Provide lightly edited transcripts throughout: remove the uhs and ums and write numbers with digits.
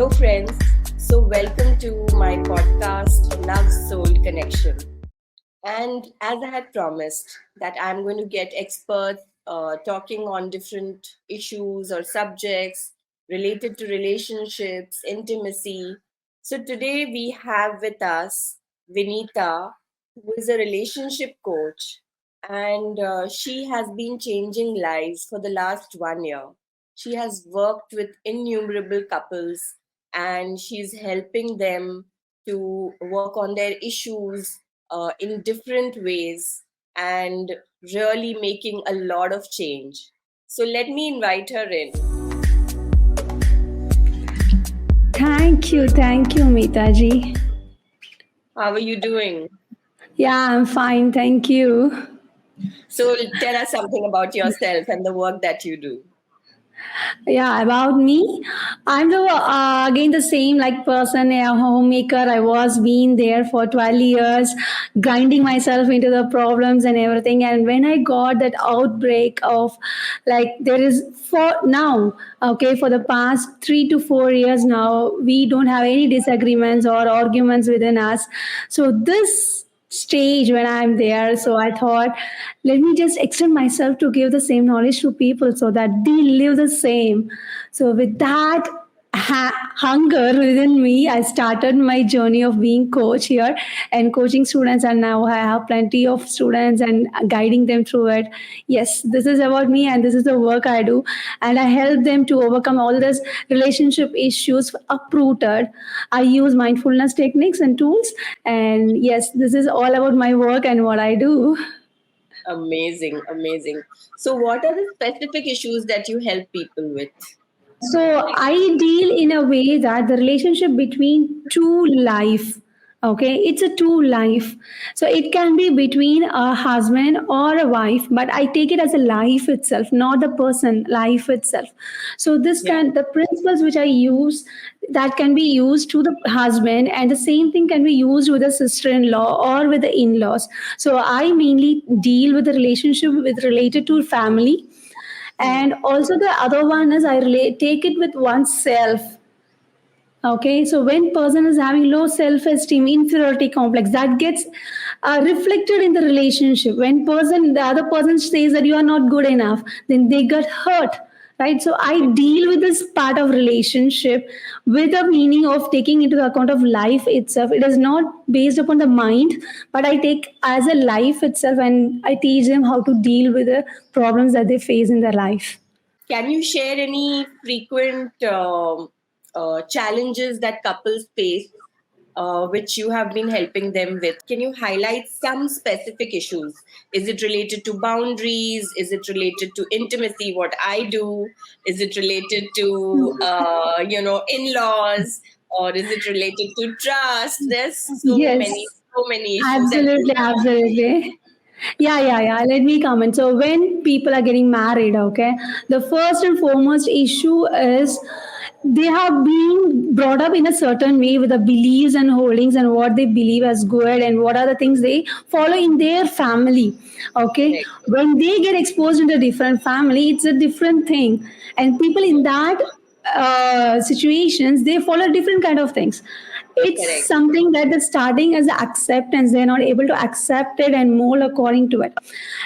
Hello, friends. So, welcome to my podcast, Love Soul Connection. And as I had promised, that I'm going to get experts talking on different issues or subjects related to relationships, intimacy. So, today we have with us Vinitha, who is a relationship coach, and she has been changing lives for the last 1 year. She has worked with innumerable couples and she's helping them to work on their issues in different ways and really making a lot of change. So let me invite her in. Thank you, Meeta Ji. How are you doing? Yeah, I'm fine, thank you. So tell us something about yourself and the work that you do. Yeah, about me, I'm the again the same like person, a homemaker. I was been there for 12 years, grinding myself into the problems and everything. And when I got that outbreak of like there is for now, okay, for the past 3 to 4 years now, we don't have any disagreements or arguments within us. So this stage when I'm there. So I thought, let me just extend myself to give the same knowledge to people so that they live the same. So with that hunger within me, I started my journey of being coach here and coaching students. And now I have plenty of students and guiding them through it. Yes, this is about me and this is the work I do. And I help them to overcome all these relationship issues uprooted. I use mindfulness techniques and tools. And yes, this is all about my work and what I do. Amazing, amazing. So, what are the specific issues that you help people with? So I deal in a way that the relationship between two life, okay, it's a two life. So it can be between a husband or a wife, but I take it as a life itself, not the person, life itself. So this Yeah. can the principles which I use that can be used to the husband, and the same thing can be used with a sister-in-law or with the in-laws. So I mainly deal with the relationship with related to family, Hmm. and also the other one is I relate take it with oneself. Okay, so when person is having low self-esteem, inferiority complex, that gets reflected in the relationship. When the other person says that you are not good enough, then they get hurt, right? So I deal with this part of relationship with the meaning of taking into account of life itself. It is not based upon the mind, but I take as a life itself, and I teach them how to deal with the problems that they face in their life. Can you share any frequent challenges that couples face, which you have been helping them with? Can you highlight some specific issues? Is it related to boundaries? Is it related to intimacy, what I do? Is it related to, in-laws? Or is it related to trust? There's Yes, so many issues. And absolutely, absolutely. Yeah. Let me comment. So when people are getting married, okay, the first and foremost issue is they have been brought up in a certain way with the beliefs and holdings and what they believe as good and what are the things they follow in their family. Okay, correct, when they get exposed in a different family, it's a different thing, and people in that situations they follow different kind of things. It's correct. something that is starting as acceptance. They're not able to accept it and mold according to it,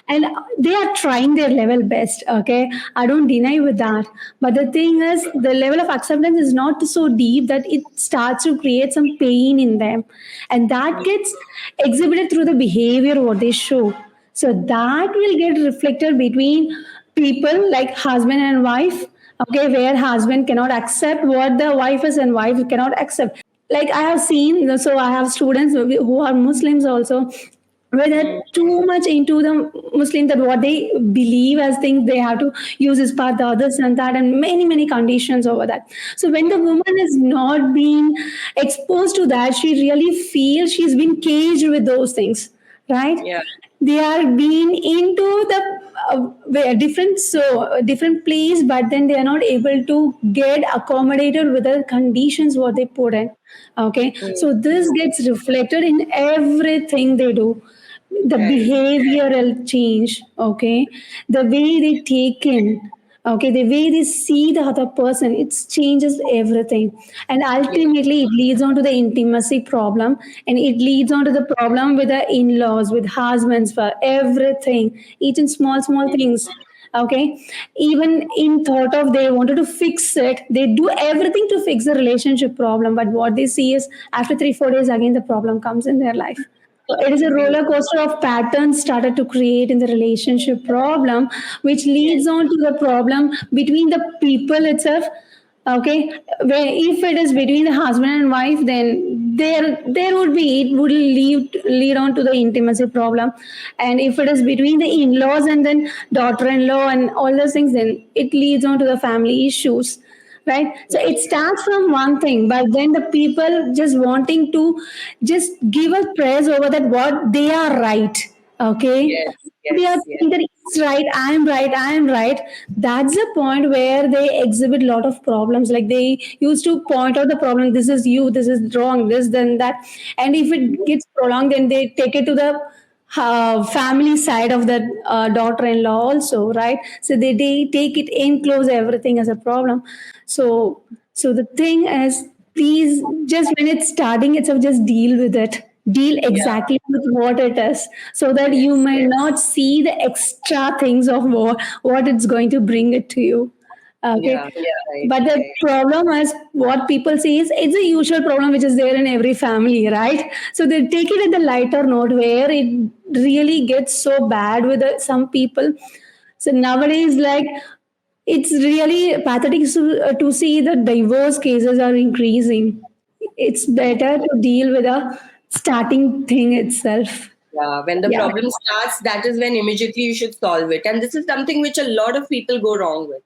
and they are trying their level best. Okay, I don't deny with that, but the thing is the level of acceptance is not so deep that it starts to create some pain in them, and that gets exhibited through the behavior what they show. So that will get reflected between people like husband and wife. Okay, where husband cannot accept what the wife is and wife cannot accept. Like I have seen, so I have students who are Muslims also, where Hmm. they're too much into the Muslim, that what they believe as things they have to use this part, the others and that, and many conditions over that. So when the woman is not being exposed to that, she really feels she's been caged with those things, right? Yeah, They are being into the different place, but then they are not able to get accommodated with the conditions what they put in. Okay, so this gets reflected in everything they do, the correct. behavioral change. Okay, the way they take in, Okay, the way they see the other person, it changes everything, and Yeah. ultimately it leads on to the intimacy problem, and it leads on to the problem with the in-laws, with husbands, for everything, each and small Mm. things. Okay, even in thought of they wanted to fix it, they do everything to fix the relationship problem, but what they see is after 3 4 days again the problem comes in their life. So it is a roller coaster of patterns started to create in the relationship problem, which Yes. leads on to the problem between the people itself. Okay, where if it is between the husband and wife, then there would be, it would lead on to the intimacy problem, and if it is between the in-laws and then daughter-in-law and all those things, then it leads on to the family issues, right? So it starts from one thing, but then the people just wanting to just give a praise over that what they are right. Okay, Yes. they are Yes. Yes. saying that it's right, I am right. That's the point where they exhibit a lot of problems, like they used to point out the problem, this is you, this is wrong, this then that, and if it gets prolonged then they take it to the family side of the daughter-in-law also, right? So they take it in close everything as a problem. So the thing is, please, just when it's starting itself, just deal with it, deal Yeah. exactly with what it is, so that you Yes. may not see the extra things of what it's going to bring it to you. Okay. Yeah. Right. But the Right. problem is what people say is it's a usual problem which is there in every family, right? So they take it in the lighter note where it really gets so bad with some people. So nowadays, like, it's really pathetic to see the divorce cases are increasing. It's better to deal with a starting thing itself. Yeah. When the Yeah. problem starts, that is when immediately you should solve it. And this is something which a lot of people go wrong with.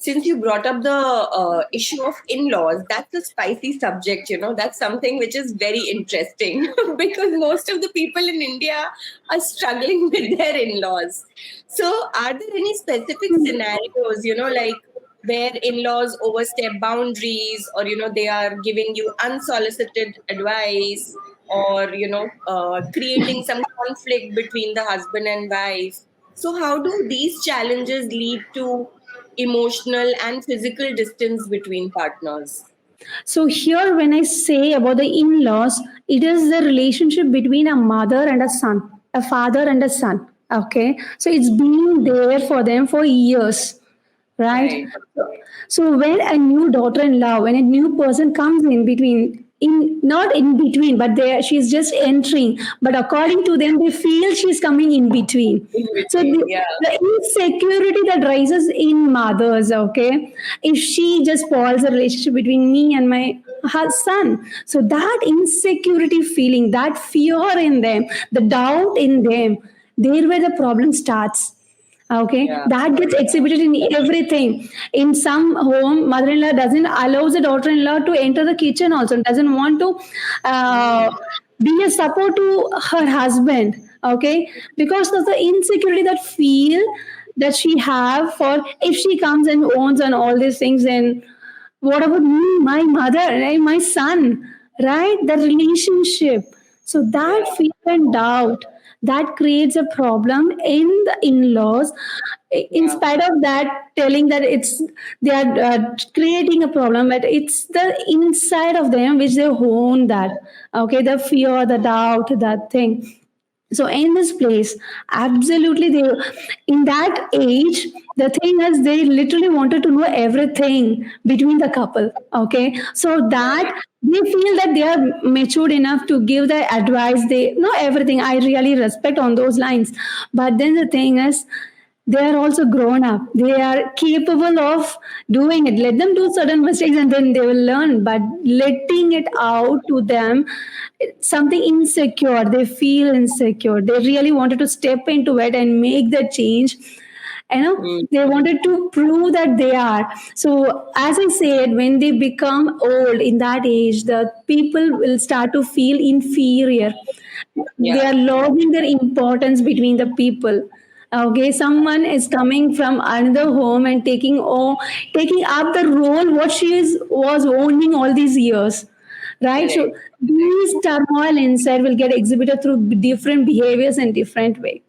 Since you brought up the issue of in-laws, that's a spicy subject. That's something which is very interesting because most of the people in India are struggling with their in-laws. So are there any specific scenarios, like where in-laws overstep boundaries, or they are giving you unsolicited advice, or creating some conflict between the husband and wife? So how do these challenges lead to emotional and physical distance between partners? So here, when I say about the in-laws, it is the relationship between a mother and a son, a father and a son. Okay, so it's been there for them for years, right? Right. So when a new daughter-in-law, when a new person comes in between, in not in between, but there she's just entering. But according to them, they feel she's coming in between. In So between, yeah. the insecurity that rises in mothers, okay, if she just spoils the relationship between me and my her son, so that insecurity feeling, that fear in them, the doubt in them, there where the problem starts. Okay, Yeah. that gets exhibited in everything. In some home, mother-in-law doesn't allow the daughter-in-law to enter the kitchen. Also, doesn't want to uh, be a support to her husband. Okay, because of the insecurity that feel that she have for if she comes and owns and all these things, then what about me, my mother, right? My son, right? The relationship. So Yeah. that fear and doubt that creates a problem in the in-laws. In Yeah. spite of that, telling that it's they are creating a problem, but it's the inside of them which they own that. Okay, the fear, the doubt, that thing. So in this place, absolutely, they in that age, the thing is they literally wanted to know everything between the couple. Okay, so Right. that they feel that they are matured enough to give the advice. They know everything. I really respect on those lines, but then the thing is they are also grown up, they are capable of doing it. Let them do certain mistakes and then they will learn, but letting it out to them, it's something insecure, they feel insecure, they really wanted to step into it and make the change. Mm. They wanted to prove that they are. So as I said, when they become old in that age, the people will start to feel inferior. They Yeah. are losing their importance between the people. Okay, someone is coming from another home and taking up the role what she is was owning all these years, right? So Correct. these turmoil inside will get exhibited through different behaviors in different way,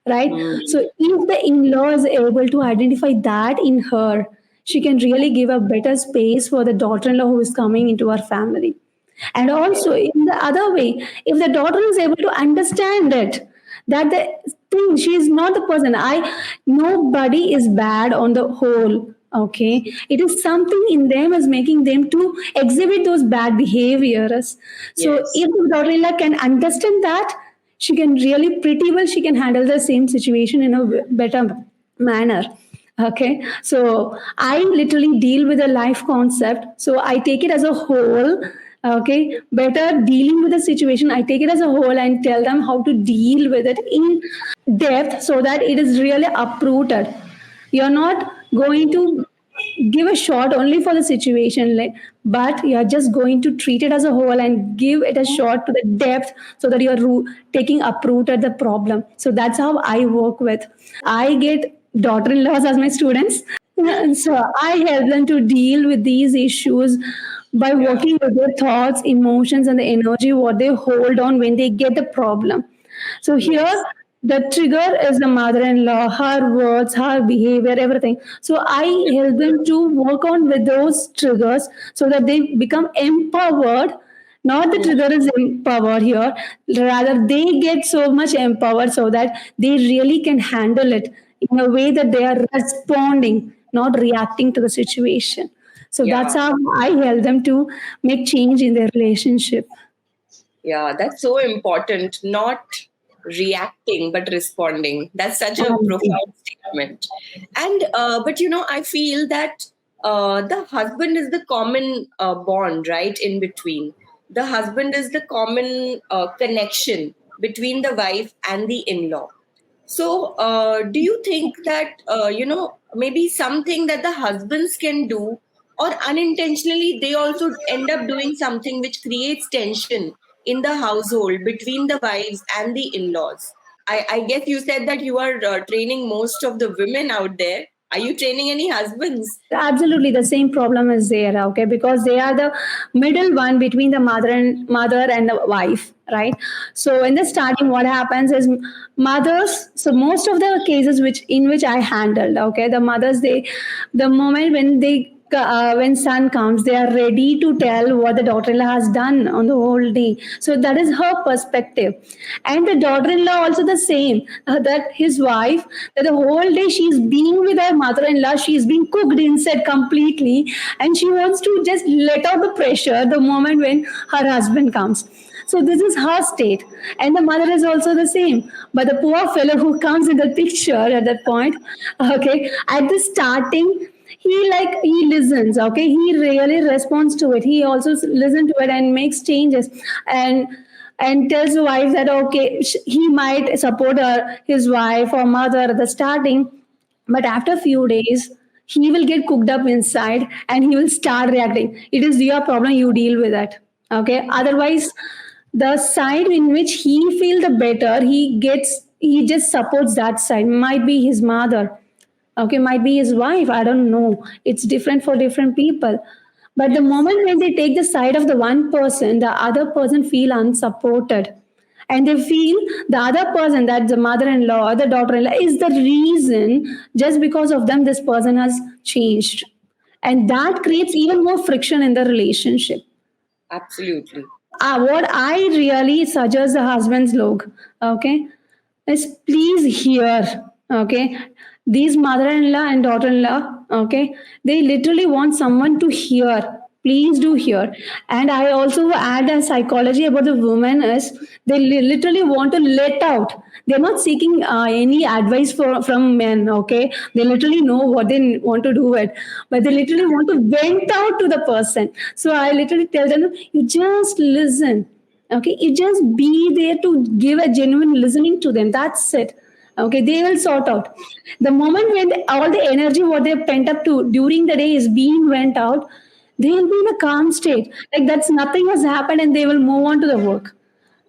right? So if the in-law is able to identify that in her, she can really give a better space for the daughter-in-law who is coming into our family. And also in the other way, if the daughter is able to understand it, that the thing, she is not the person, I, nobody is bad on the whole, okay, it is something in them is making them to exhibit those bad behaviors. So Yes. if the daughter-in-law can understand that, she can really pretty well, she can handle the same situation in a better manner. Okay, so I literally deal with a life concept, so I take it as a whole. Okay, better dealing with the situation, I take it as a whole and tell them how to deal with it in depth so that it is really uprooted. You're not going to give a shot only for the situation, like, but you're just going to treat it as a whole and give it a shot to the depth so that you're taking uprooted the problem. So that's how I work with. I get daughter-in-laws as my students. And so I help them to deal with these issues by Yeah. working with their thoughts, emotions, and the energy what they hold on when they get the problem. So here, Yes. the trigger is the mother-in-law, her words, her behavior, everything. So I help them to work on with those triggers so that they become empowered. Not the trigger is empowered here, rather they get so much empowered so that they really can handle it in a way that they are responding, not reacting to the situation. So that's Yeah. how I help them to make change in their relationship. Yeah, that's so important. Not reacting, but responding. That's such a profound statement. And, but I feel that the husband is the common bond, right, in between. The husband is the common connection between the wife and the in law. So, do you think that, maybe something that the husbands can do, or unintentionally, they also end up doing something which creates tension in the household between the wives and the in laws? I guess you said that you are training most of the women out there. Are you training any husbands? Absolutely, the same problem is there. Okay, because they are the middle one between the mother and the wife, right? So in the starting, what happens is mothers. So most of the cases which I handled, okay, the mothers, they, the moment when they when son comes, they are ready to tell what the daughter-in-law has done on the whole day. So that is her perspective, and the daughter-in-law also the same. That his wife, that the whole day she's being with her mother-in-law, she's being cooked inside completely, and she wants to just let out the pressure the moment when her husband comes. So this is her state, and the mother is also the same. But the poor fellow who comes in the picture at that point, okay, at the starting, he listens, okay, he really responds to it, he also listens to it and makes changes, and tells the wife that okay, he might support his wife or mother at the starting, but after a few days he will get cooked up inside and he will start reacting. It is your problem, you deal with it, okay? Otherwise, the side in which he feel the better, he just supports that side. Might be his mother, okay, might be his wife, I don't know, it's different for different people. But the Yes. moment when they take the side of the one person, the other person feel unsupported, and they feel the other person, that the mother-in-law or the daughter-in-law is the reason, just because of them this person has changed, and that creates even more friction in the relationship. Absolutely. What I really suggest the husbands look, okay, is please hear, okay, these mother-in-law and daughter-in-law, okay, they literally want someone to hear. Please do hear. And I also add a psychology about the women is they literally want to let out. They're not seeking any advice from men, okay? They literally know what they want to do it, but they literally want to vent out to the person. So I literally tell them, you just listen, okay? You just be there to give a genuine listening to them. That's it. Okay, they will sort out. The moment when all the energy what they've pent up to during the day is being went out, they will be in a calm state. Like that's nothing has happened and they will move on to the work.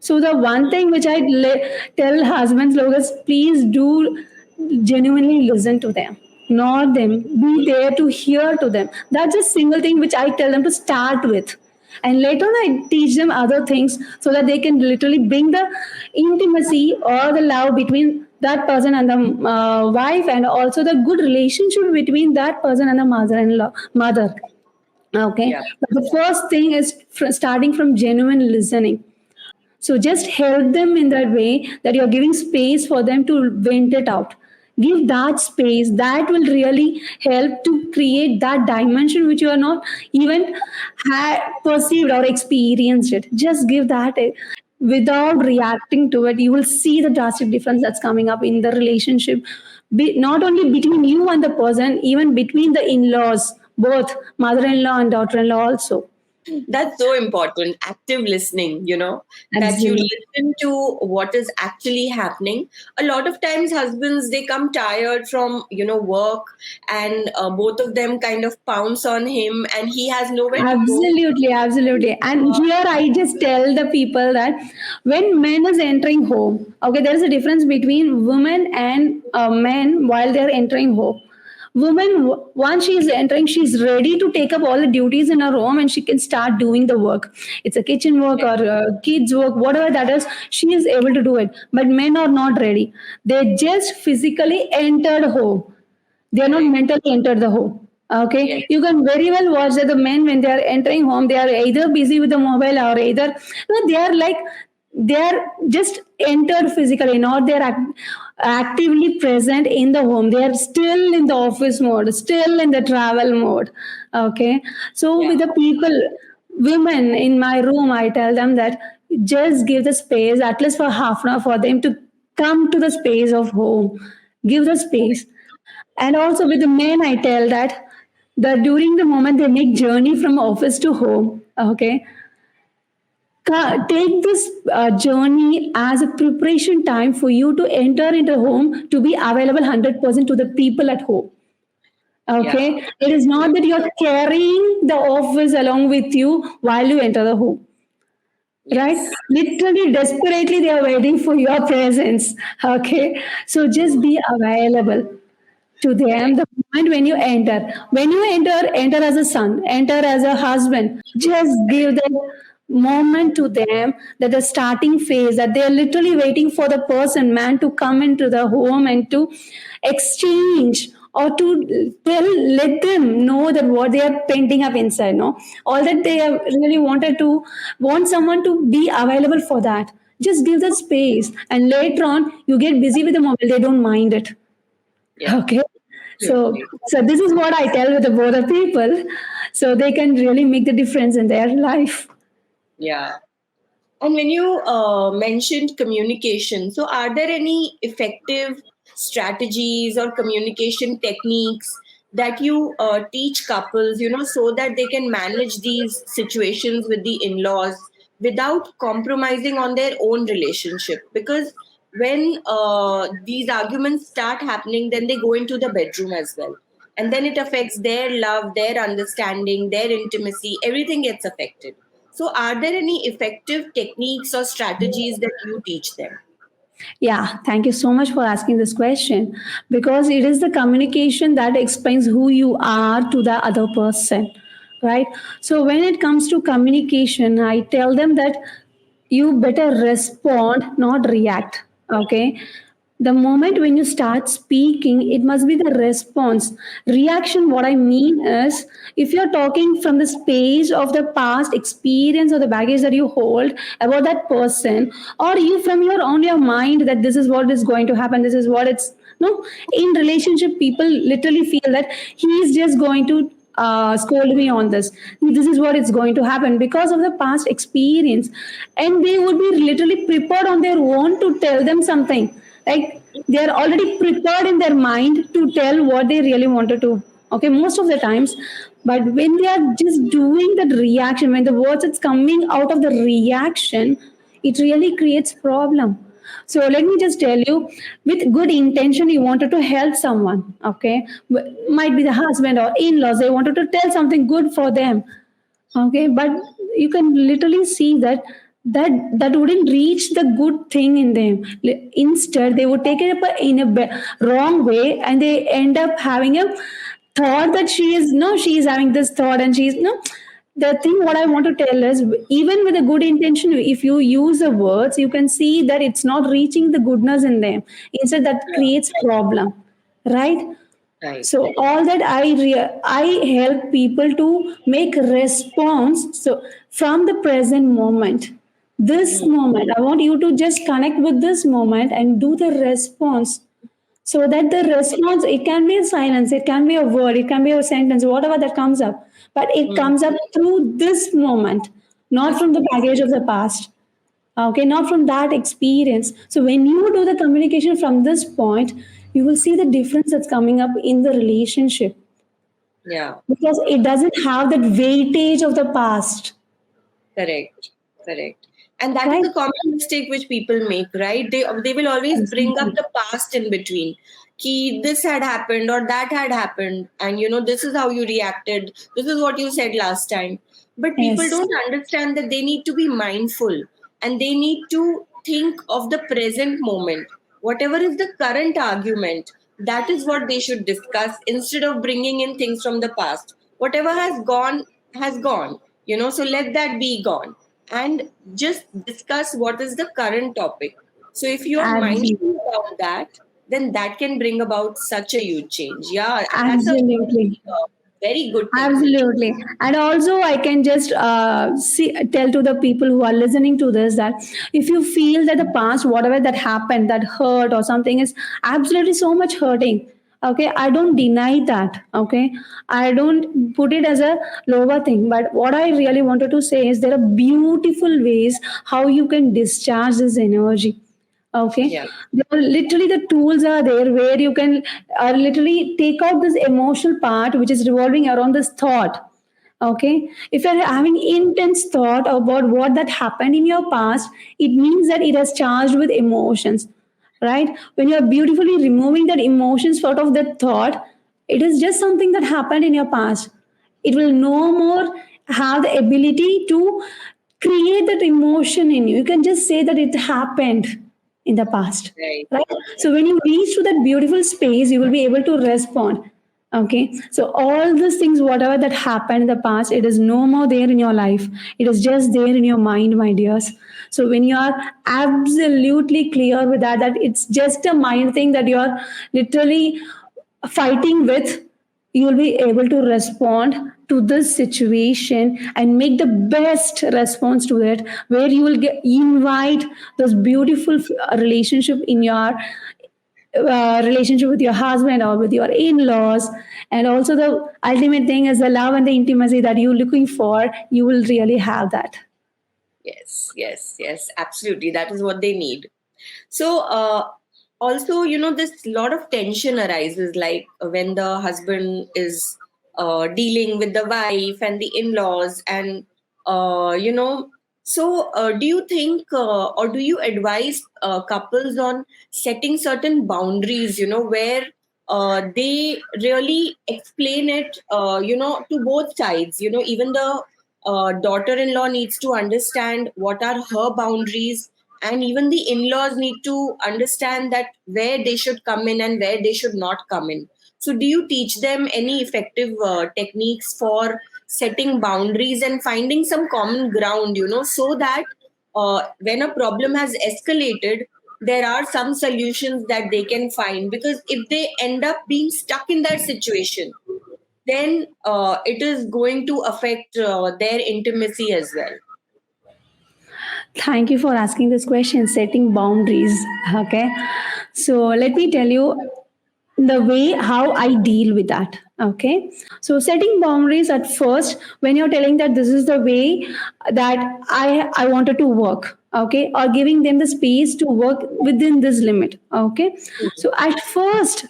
So the one thing which I tell husbands, look, is please do genuinely listen to them, not them. Be there to hear to them. That's a single thing which I tell them to start with. And later on, I teach them other things so that they can literally bring the intimacy or the love between that person and the wife, and also the good relationship between that person and the mother. Okay, Yeah. but the first thing is starting from genuine listening. So just help them in that way that you're giving space for them to vent it out. Give that space. That will really help to create that dimension which you are not even perceived or experienced it. Just give that without reacting to it. You will see the drastic difference that's coming up in the relationship. Not only between you and the person, even between the in-laws, both mother-in-law and daughter-in-law also. That's so important. Active listening, that you Absolutely. listen to what is actually happening. A lot of times, husbands, they come tired from, work, and both of them kind of pounce on him, and he has nowhere to go. Absolutely, absolutely. And here I just tell the people that when men is entering home, okay, there is a difference between women and men while they are entering home. Woman, once she is entering, she's ready to take up all the duties in her home and she can start doing the work. It's a kitchen work or kids work, whatever that is, she is able to do it. But men are not ready. They just physically entered home, they are not Correct. mentally entered the home. Yes. Okay, you can very well watch that the men when they are entering home, they are either busy with the mobile or either no, they are like they are just entered physically, not they are actively present in the home. They are still in the office mode, still in the travel mode. Okay, so with Yeah. the people, women in my room, I tell them that just give the space at least for half an hour for them to come to the space of home. Give the space. And also with the men, I tell that during the moment they make journey from office to home, okay, take this journey as a preparation time for you to enter into home to be available 100% to the people at home. Yeah. Okay, it is not that you are carrying the office along with you while you enter the home, right? Yes. Literally, desperately, they are waiting for your presence. Okay, so just be available to them Correct. the moment when you enter. When you enter, enter as a son, enter as a husband. Just give that moment to them, that the starting phase, that they are literally waiting for the person, man, to come into the home and to exchange or to let them know that what they are painting up inside, no, all that they have really want someone to be available for that. Just give that space, and later on you get busy with the mobile, they don't mind it. Yeah. Okay. So, Absolutely. so this is what I tell with the both the people, so they can really make the difference in their life. Yeah. And when you mentioned communication, so are there any effective strategies or communication techniques that you teach couples, so that they can manage these situations with the in laws without compromising on their own relationship? Because when these arguments start happening, then they go into the bedroom as well. And then it affects their love, their understanding, their intimacy, everything gets affected. So, are there any effective techniques or strategies that you teach them? Yeah, thank you so much for asking this question, because it is the communication that explains who you are to the other person, right? So when it comes to communication, I tell them that you better respond, not react. Okay, the moment when you start speaking, it must be the response. Reaction, what I mean is, if you're talking from the space of the past experience or the baggage that you hold about that person, or you from your own your mind that this is what is going to happen, this is what it's no. In relationship, people literally feel that he is just going to scold me on this, this is what it's going to happen because of the past experience, and they would be literally prepared on their own to tell them something, like they are already prepared in their mind to tell what they really wanted to, okay, most of the times. But when they are just doing that reaction, when the words it's coming out of the reaction, it really creates problem. So let me just tell you, with good intention, you wanted to help someone, okay? Might be the husband or in-laws, they wanted to tell something good for them, okay? But you can literally see that wouldn't reach the good thing in them. Instead, they would take it up in a wrong way, and they end up having a thought that she is having this thought, and she's no. The thing what I want to tell is, even with a good intention, if you use the words, you can see that it's not reaching the goodness in them. Instead, that Yeah. creates problem, right? Right. So all that I help people to make response. So from the present moment, this Mm. moment, I want you to just connect with this moment and do the response, so that the response, it can be a silence, it can be a word, it can be a sentence, whatever that comes up, but it Mm. comes up through this moment, not from the baggage of the past. Okay, not from that experience. So when you do the communication from this point, you will see the difference that's coming up in the relationship, Yeah. because it doesn't have that weightage of the past, Correct. Correct. And that is right? the common mistake which people make, right? They will always bring up Exactly. the past in between. Ki this had happened or that had happened, and this is how you reacted. This is what you said last time. But people Yes, don't understand that they need to be mindful and they need to think of the present moment. Whatever is the current argument, that is what they should discuss instead of bringing in things from the past. Whatever has gone, so let that be gone and just discuss what is the current topic. So if you are absolutely. mindful about that, then that can bring about such a huge change. Yeah, that's a Absolutely. very good technique. Absolutely. And also, I can just tell to the people who are listening to this that if you feel that the past, whatever that happened, that hurt or something is absolutely so much hurting. Okay, I don't deny that. Okay, I don't put it as a lower thing. But what I really wanted to say is there are beautiful ways how you can discharge this energy. Okay, Yeah. there are literally the tools are there where you can literally take out this emotional part which is revolving around this thought. Okay, if you're having intense thought about what that happened in your past, it means that it has charged with emotions, right? When you're beautifully removing that emotions out of that thought, it is just something that happened in your past. It will no more have the ability to create that emotion in you. You can just say that it happened in the past, Right. right? So when you reach to that beautiful space, you will be able to respond. Okay, so all these things, whatever that happened in the past, it is no more there in your life. It is just there in your mind, my dears. So when you are absolutely clear with that, that it's just a mind thing that you are literally fighting with, you will be able to respond to this situation and make the best response to it, where you will invite those beautiful relationship in your relationship with your husband or with your in-laws. And also the ultimate thing is the love and the intimacy that you're looking for, you will really have that. Yes, yes, yes, absolutely. That is what they need. So, also, this lot of tension arises, like when the husband is dealing with the wife and the in-laws, and so do you think or do you advise couples on setting certain boundaries, where they really explain it, to both sides, even the daughter-in-law needs to understand what are her boundaries, and even the in-laws need to understand that where they should come in and where they should not come in. So do you teach them any effective techniques for setting boundaries and finding some common ground, so that when a problem has escalated, there are some solutions that they can find? Because if they end up being stuck in that situation, then it is going to affect their intimacy as well. Thank you for asking this question, setting boundaries. Okay, so let me tell you the way how I deal with that. Okay, so setting boundaries at first, when you're telling that this is the way that I wanted to work. Okay, or giving them the space to work within this limit. Okay, so at first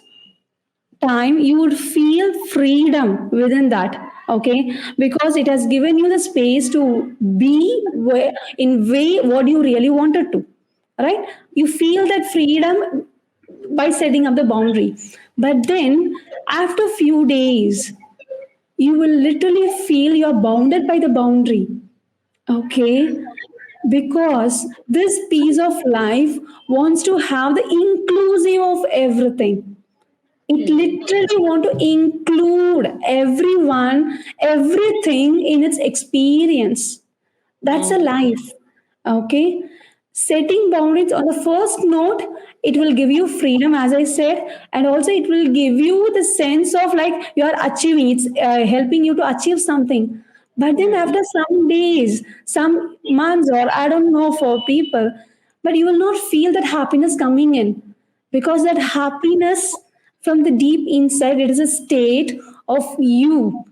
time you would feel freedom within that. Okay, because it has given you the space to be in way what you really wanted to, right? You feel that freedom by setting up the boundary. But then after few days, you will literally feel you're bounded by the boundary. Okay, because this piece of life wants to have the inclusive of everything. It literally want to include everyone, everything in its experience. That's a life. Okay. Setting boundaries on the first note, it will give you freedom, as I said, and also it will give you the sense of like you are achieving, it's helping you to achieve something. But then after some days, some months, or I don't know for people, but you will not feel that happiness coming in, because that happiness from the deep inside, it is a state of you.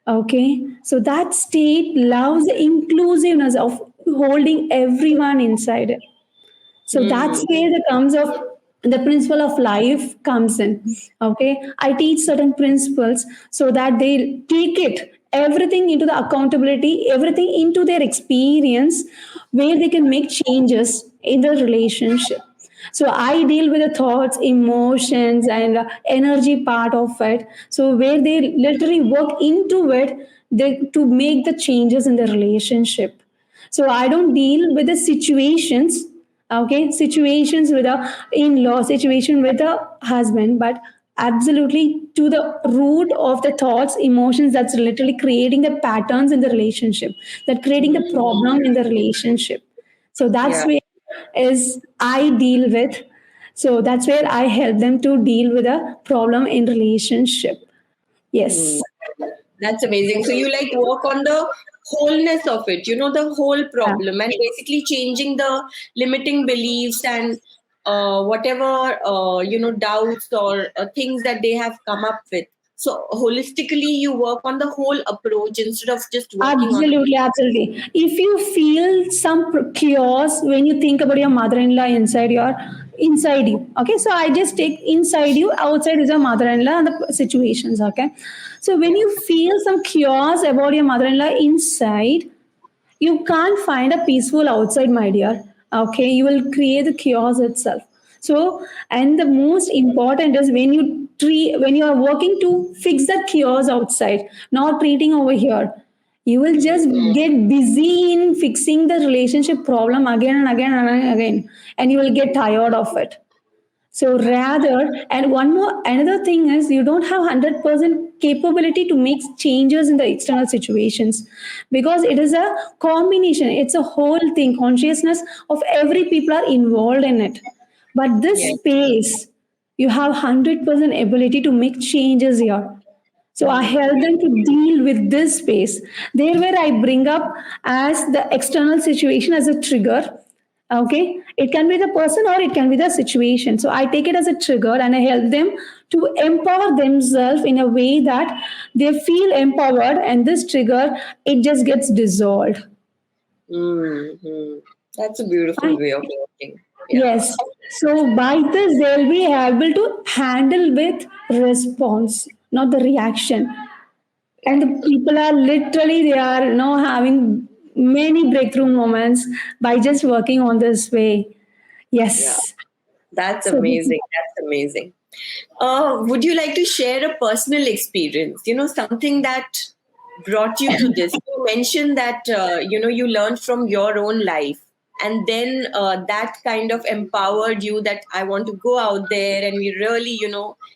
Okay, so that state loves the inclusiveness of holding everyone inside it. So that's Mm-hmm. where the comes of the principle of life comes in. Okay, I teach certain principles so that they take it everything into the accountability, everything into their experience, where they can make changes in the relationship. So I deal with the thoughts, emotions, and energy part of it. So where they literally work into it, they to make the changes in the relationship. So I don't deal with the situations, okay, situations with a in-law, situation with a husband, but absolutely to the root of the thoughts, emotions that's literally creating the patterns in the relationship, that creating the problem in the relationship. So that's Yeah. where is I deal with. So that's where I help them to deal with a problem in relationship. Mm. Yes. That's amazing. So you like work on the wholeness of it, the whole Yeah. problem, and basically changing the limiting beliefs and whatever doubts or things that they have come up with. So holistically, you work on the whole approach instead of just working on. Absolutely, absolutely. If you feel some chaos when you think about your mother-in-law inside you, okay. So I just take inside you, outside is your mother-in-law and the situations, okay. So when Yeah. you feel some chaos about your mother-in-law inside, you can't find a peaceful outside, my dear. Okay, you will create the chaos itself. So, and the most important is when you are working to fix the chaos outside, not treating over here. You will just get busy in fixing the relationship problem again and again and again, and you will get tired of it. So rather, and one more, another thing is you don't have 100% capability to make changes in the external situations, because it is a combination. It's a whole thing. Consciousness of every people are involved in it. But this Yeah. space, you have 100% ability to make changes here. So I Mm. help them to deal with this space. There where I bring up as the external situation as a trigger. Okay. It can be the person or it can be the situation. So I take it as a trigger and I help them to empower themselves in a way that they feel empowered, and this trigger, it just gets dissolved. Mm-hmm. That's a beautiful Fine. way of working. Yeah. Yes. So by this, they'll be able to handle with response, not the reaction. And the people are literally they are having many breakthrough moments by just working on this way. Yeah. Yes. That's So this is, amazing. That's amazing. Would you like to share a personal experience? Something that brought you to this. You mentioned that you learned from your own life, and then that kind of empowered you that I want to go out there and we really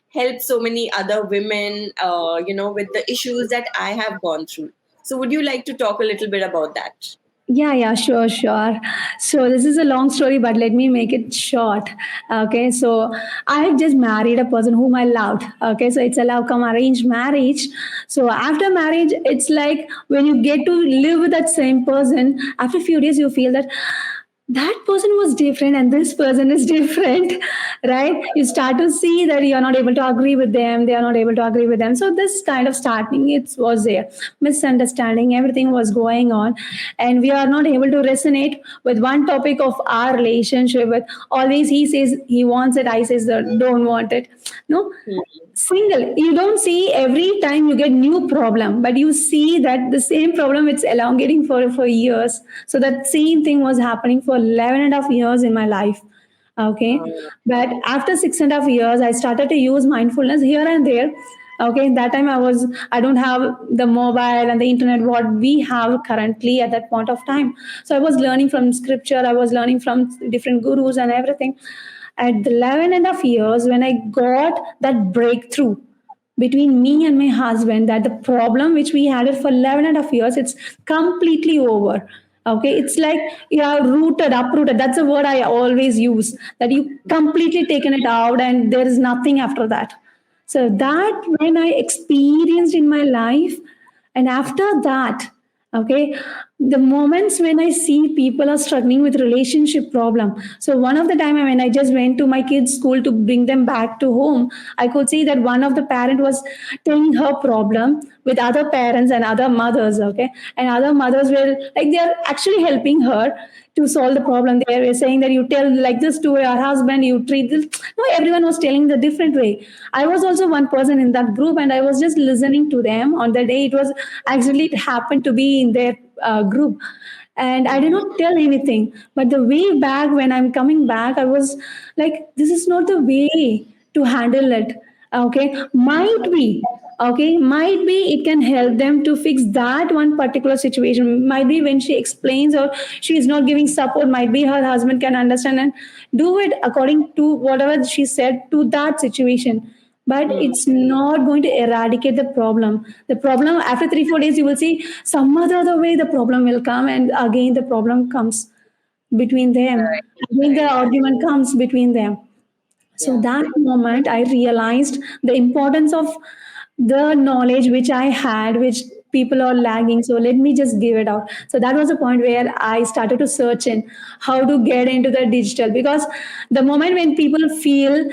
help so many other women with the issues that I have gone through. So, would you like to talk a little bit about that? yeah, sure, sure. So this is a long story, but let me make it short. Okay, so I had just married a person whom I loved. Okay, so it's a love come arranged marriage. So after marriage, it's like when you get to live with that same person, after a few days you feel that that person was different and this person is different, right? You start to see that you are not able to agree with them, they are not able to agree with them. So this kind of starting, it was there, misunderstanding, everything was going on, and we are not able to resonate with one topic of our relationship. With always he says he wants it, I says that don't want it. No, single, you don't see every time you get new problem, but you see that the same problem it's elongating for years. So that same thing was happening for 11 and a half years in my life. Okay, Uh, but after 6.5 years I started to use mindfulness here and there. Okay, that time I don't have the mobile and the internet what we have currently at that point of time. So I was learning from scripture, I was learning from different gurus and everything. At the 11.5 years, when I got that breakthrough between me and my husband, that the problem which we had it for 11.5 years, it's completely over. Okay, it's like you are rooted, uprooted. That's a word I always use. That you completely taken it out, and there is nothing after that. So that when I experienced in my life, and after that, okay, the moments when I see people are struggling with relationship problem. So one of the time when I just went to my kids' school to bring them back to home, I could see that one of the parent was telling her problem with other parents and other mothers, okay, and other mothers were like they are actually helping her to solve the problem. They were saying that you tell like this to your husband, you treat this. No, everyone was telling the different way. I was also one person in that group, and I was just listening to them. On the day, it was actually it happened to be in their group, and I did Mhm. not tell anything. But the way back when I'm coming back, I was like, this is not the way to handle it. Okay, might be it can help them to fix that one particular situation. Might be when she explains or she is not giving support, might be her husband can understand and do it according to whatever she said to that situation. But Mhm. it's not going to eradicate the problem after 3 4 days. You will see some other way the problem will come, and again the problem comes between them. Right, Again the right. argument comes between them. So Yeah. that moment I realized the importance of the knowledge which I had, which people are lagging. So let me just give it out. So that was a point where I started to search in how to get into the digital, because the moment when people feel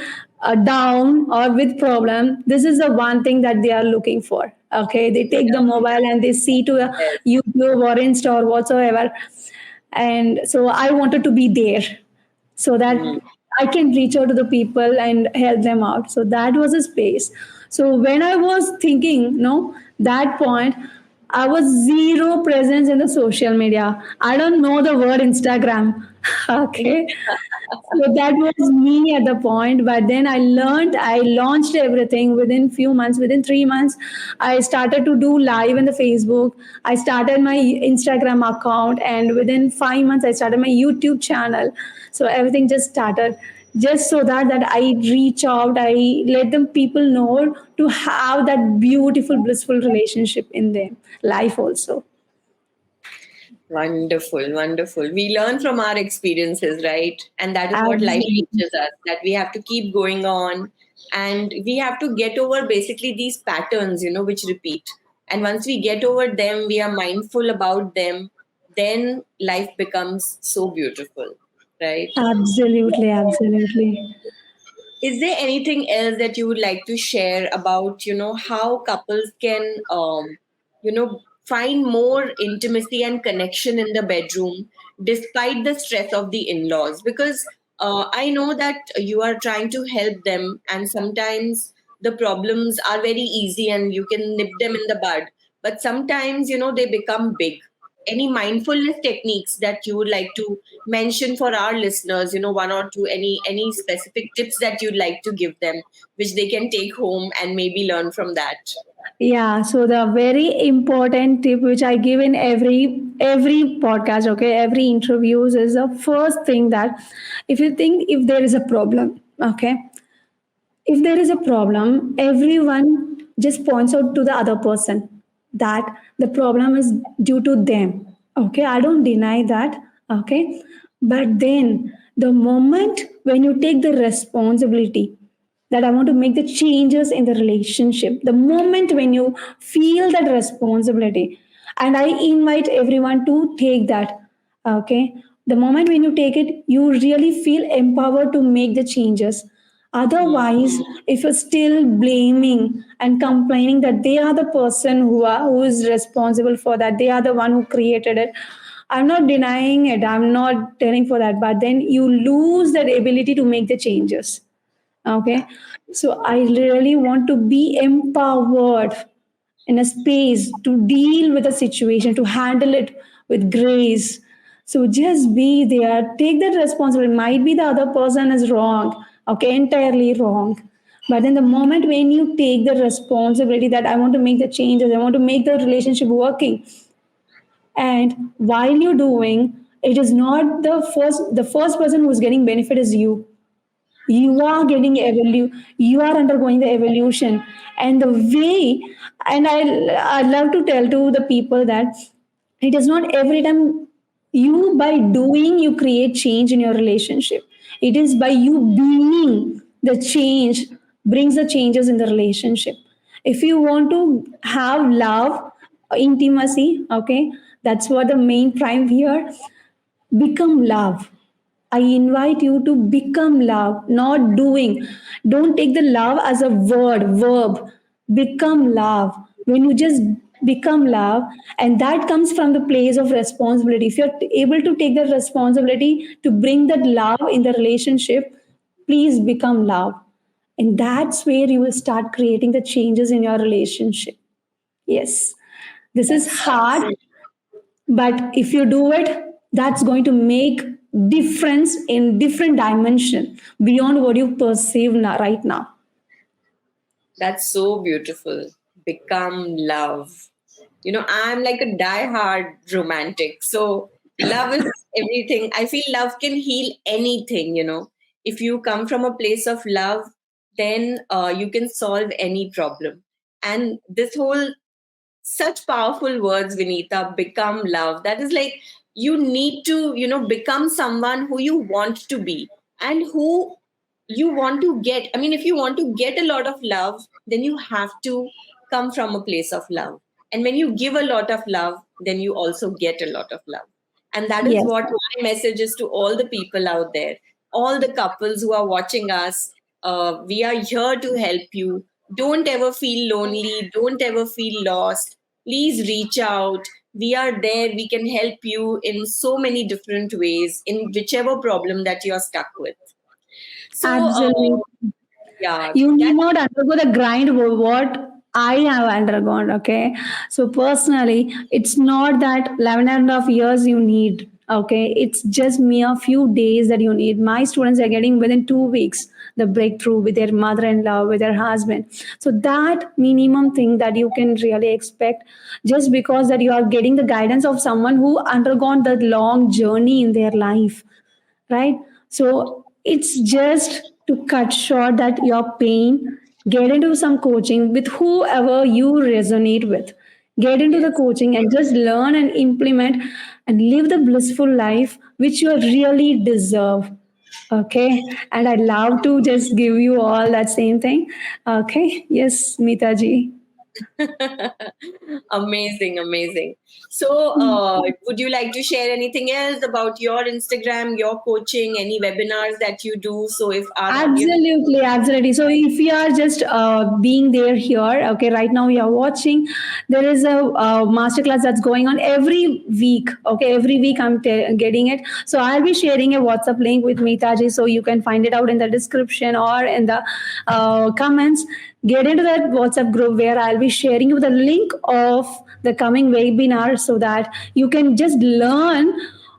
down or with problem, this is the one thing that they are looking for. Okay, they take the Yeah. mobile and they see to Yes. YouTube or Insta or whatsoever. And so I wanted to be there so that Mm. I can reach out to the people and help them out. So that was a space. So when I was thinking, no, that point, I was zero presence in the social media. I don't know the word Instagram. Okay. So that was me at the point. But then I learned, I launched everything within few months. Within 3 months, I started to do live in the Facebook. I started my Instagram account, and within 5 months, I started my YouTube channel. So everything just started just so that I reach out, I let them people know to have that beautiful, blissful relationship in their life also. Wonderful, wonderful. We learn from our experiences, right? And that is what life Absolutely. teaches us, that we have to keep going on and we have to get over basically these patterns, which repeat. And once we get over them, we are mindful about them, then life becomes so beautiful, right? Absolutely, absolutely. Is there anything else that you would like to share about, how couples can, find more intimacy and connection in the bedroom despite the stress of the in-laws? Because I know that you are trying to help them, and sometimes the problems are very easy and you can nip them in the bud. But sometimes, they become big. Any mindfulness techniques that you would like to mention for our listeners, one or two, any specific tips that you'd like to give them which they can take home and maybe learn from that? Yeah, so the very important tip which I give in every podcast, okay, every interviews is the first thing that if you think if there is a problem, okay, if there is a problem, everyone just points out to the other person that the problem is due to them. Okay, I don't deny that. Okay, but then the moment when you take the responsibility that I want to make the changes in the relationship, the moment when you feel that responsibility, and I invite everyone to take that. Okay, the moment when you take it, you really feel empowered to make the changes. Hmm. Otherwise, if you're still blaming and complaining that they are the person who is responsible for that, they are the one who created it. I'm not denying it. I'm not telling for that. But then you lose that ability to make the changes. Okay. So I really want to be empowered in a space to deal with a situation, to handle it with grace. So just be there, take that responsibility. Might be the other person is wrong, okay, entirely wrong. But in the moment when you take the responsibility that I want to make the changes, I want to make the relationship working, and while you're doing, it is not the first person who's getting benefit is you. You are getting you are undergoing the evolution. And the way, and I love to tell to the people that it is not every time you, by doing, you create change in your relationship. It is by you being the change, brings the changes in the relationship. If you want to have love, intimacy, okay, that's what the main prime here. Become love. I invite you to become love, not doing. Don't take the love as a verb. Become love. When you just become love, and that comes from the place of responsibility. If you're able to take the responsibility to bring that love in the relationship, please become love. And that's where you will start creating the changes in your relationship. Yes. This is That's hard, but if you do it, that's going to make difference in different dimension beyond what you perceive now, right now. That's so beautiful. Become love. I'm like a die-hard romantic. So love is everything. I feel love can heal anything. If you come from a place of love, then you can solve any problem. And this whole such powerful words, Vinitha, become love. That is like you need to become someone who you want to be and who you want to get. I mean, if you want to get a lot of love, then you have to come from a place of love. And when you give a lot of love, then you also get a lot of love. And that is Yes, what my message is to all the people out there, all the couples who are watching us. We are here to help you. Don't ever feel lonely. Don't ever feel lost. Please reach out. We are there. We can help you in so many different ways in whichever problem that you're stuck with. So, absolutely. yeah, You need that not undergo the grind of what I have undergone. Okay. So personally, it's not that 11.5 years you need. Okay. It's just mere few days that you need. My students are getting within 2 weeks the breakthrough with their mother-in-law, with their husband. So that minimum thing that you can really expect, just because that you are getting the guidance of someone who undergone that long journey in their life, right? So it's just to cut short that your pain, get into some coaching with whoever you resonate with. Get into the yes, coaching and just learn and implement and live the blissful life which you really deserve. Okay. And I'd love to just give you all that same thing. Okay. Yes, Meeta ji. amazing, amazing. So, would you like to share anything else about your Instagram, your coaching, any webinars that you do? So, if our audience, Absolutely, absolutely. So if you are just being there here, okay, right now you are watching, there is a masterclass that's going on every week. Okay, every week I'm getting it. So I'll be sharing a WhatsApp link with Meeta ji, so you can find it out in the description or in the comments. Get into that WhatsApp group where I'll be sharing you the link of the coming webinar so that you can just learn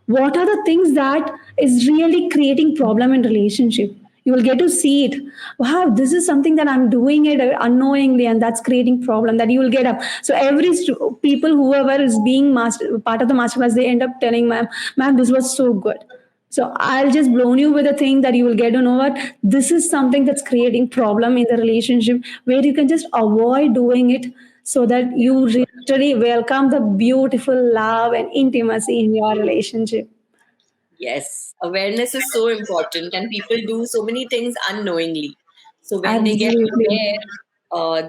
what are the things that is really creating problem in relationship. You will get to see it. Wow, this is something that I'm doing it unknowingly, and that's creating problem that you will get up. So every people whoever is being part of the masterclass, they end up telling ma'am, this was so good. So I'll just blown you with a thing that you will get to know what this is something that's creating problem in the relationship where you can just avoid doing it so that you literally welcome the beautiful love and intimacy in your relationship. yes, awareness is so important, and people do so many things unknowingly. So when they get Absolutely. aware,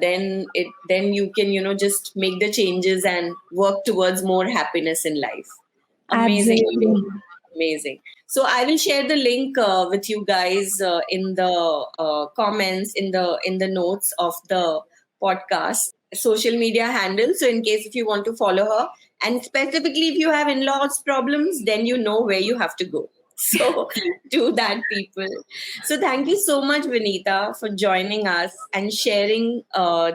then you can just make the changes and work towards more happiness in life. Amazing, Absolutely. amazing, amazing. So I will share the link with you guys in the comments in the notes of the podcast social media handle. So in case if you want to follow her, and specifically if you have in-laws problems, then you know where you have to go. So do that, people. So thank you so much, Vinitha, for joining us and sharing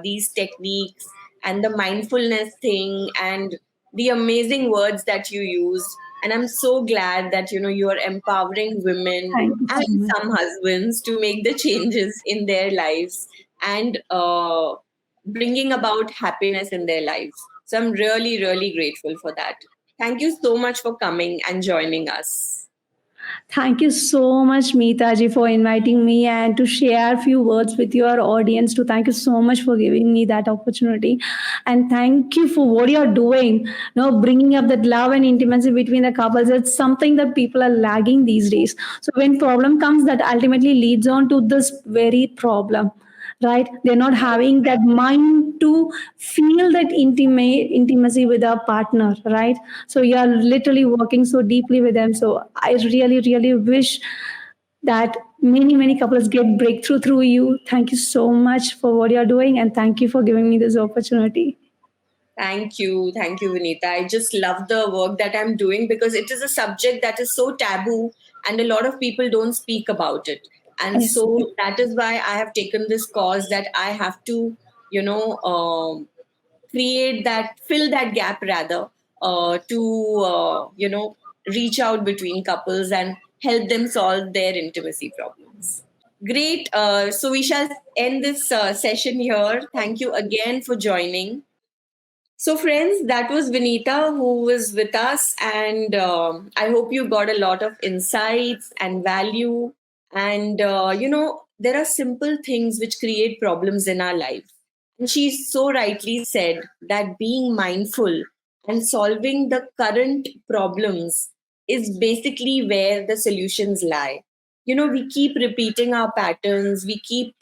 these techniques and the mindfulness thing and the amazing words that you used. And I'm so glad that you are empowering women Thank you and so much. some husbands to make the changes in their lives and bringing about happiness in their lives. So I'm really, really grateful for that. Thank you so much for coming and joining us. Thank you so much, Meeta ji, for inviting me and to share a few words with your audience. To thank you so much for giving me that opportunity, and thank you for what you're doing. Bringing up that love and intimacy between the couples. It's something that people are lagging these days. So when problem comes, that ultimately leads on to this very problem, right? They're not having that mind to feel that intimacy with our partner, right? So you are literally working so deeply with them. So I really really wish that many couples get breakthrough through you. Thank you so much for what you're doing, and thank you for giving me this opportunity. Thank you, Vinita. I just love the work that I'm doing because it is a subject that is so taboo and a lot of people don't speak about it. And Yes. so that is why I have taken this cause that I have to, you know, fill that gap rather, to, reach out between couples and help them solve their intimacy problems. Great. So we shall end this session here. Thank you again for joining. So, friends, that was Vinita who was with us, and I hope you got a lot of insights and value. And there are simple things which create problems in our life. And she so rightly said that being mindful and solving the current problems is basically where the solutions lie. We keep repeating our patterns, we keep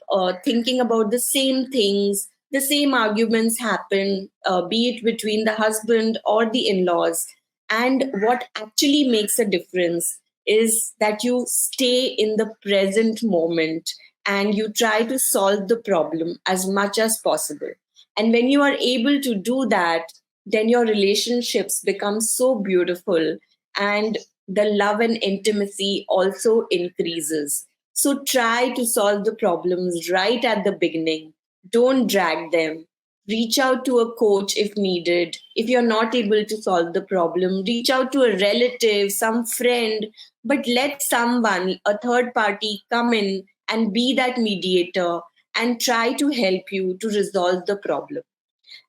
thinking about the same things, the same arguments happen, be it between the husband or the in laws. And what actually makes a difference is that you stay in the present moment and you try to solve the problem as much as possible. And when you are able to do that, then your relationships become so beautiful and the love and intimacy also increases. So try to solve the problems right at the beginning. Don't drag them. Reach out to a coach if needed. If you're not able to solve the problem, reach out to a relative, some friend, but let someone, a third party, come in and be that mediator and try to help you to resolve the problem.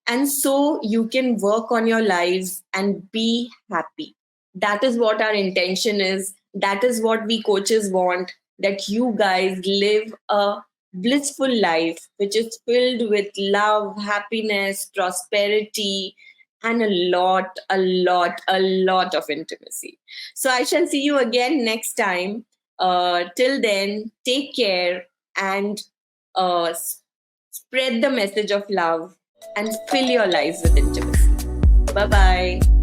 And so you can work on your lives and be happy. That is what our intention is. That is what we coaches want, that you guys live a blissful life which is filled with love, happiness, prosperity, and a lot of intimacy. So I shall see you again next time. Till then, take care and uh, spread the message of love and fill your lives with intimacy. Bye bye.